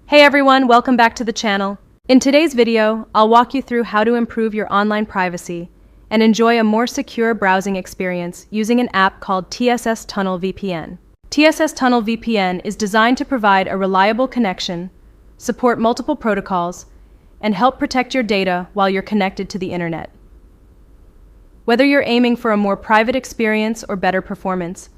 Hey everyone, welcome back to the channel. In today's video, I'll walk you through how to improve your online privacy and enjoy a more secure browsing experience using an app called TSS Tunnel VPN. TSS Tunnel VPN is designed to provide a reliable connection, support multiple protocols, and help protect your data while you're connected to the internet. Whether you're aiming for a more private experience or better performance,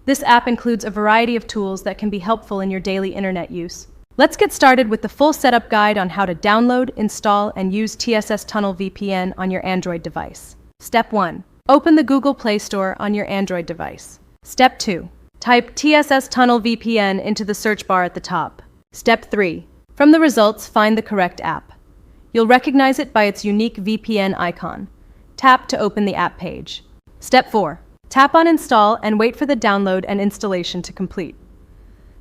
this app includes a variety of tools that can be helpful in your daily internet use. Let's get started with the full setup guide on how to download, install, and use TSS Tunnel VPN on your Android device. Step 1. Open the Google Play Store on your Android device. Step 2. Type TSS Tunnel VPN into the search bar at the top. Step 3. From the results, find the correct app. You'll recognize it by its unique VPN icon. Tap to open the app page. Step 4. Tap on Install and wait for the download and installation to complete.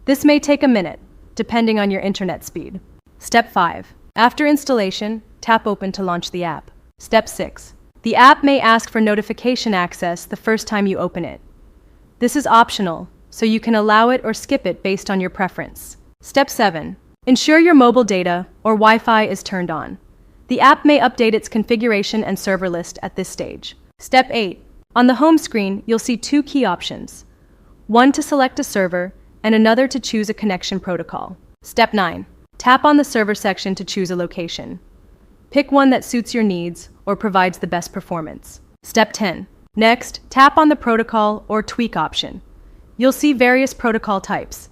This may take a minute, depending on your internet speed. Step 5. After installation, tap Open to launch the app. Step 6. The app may ask for notification access the first time you open it. This is optional, so you can allow it or skip it based on your preference. Step 7. Ensure your mobile data or Wi-Fi is turned on. The app may update its configuration and server list at this stage. Step 8. On the home screen, you'll see two key options. One to select a server, and another to choose a connection protocol. Step 9. Tap on the server section to choose a location. Pick one that suits your needs or provides the best performance. Step 10. Next, tap on the protocol or tweak option. You'll see various protocol types.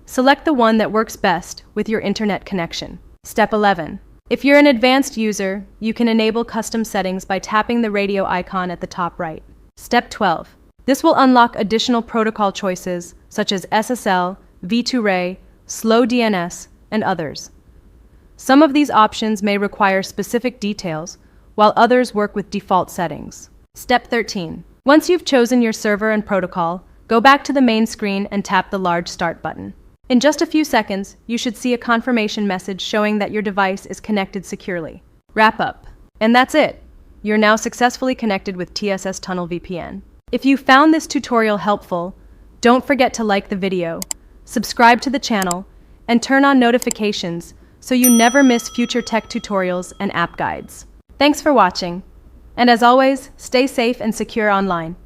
Select the one that works best with your internet connection. Step 11. If you're an advanced user, you can enable custom settings by tapping the radio icon at the top right. Step 12. This will unlock additional protocol choices such as SSL, V2RAY, SlowDNS, and others. Some of these options may require specific details, while others work with default settings. Step 13. Once you've chosen your server and protocol, go back to the main screen and tap the large Start button. In just a few seconds, you should see a confirmation message showing that your device is connected securely. Wrap up. And that's it. You're now successfully connected with TSS Tunnel VPN. If you found this tutorial helpful, don't forget to like the video, subscribe to the channel, and turn on notifications so you never miss future tech tutorials and app guides. Thanks for watching. And as always, stay safe and secure online.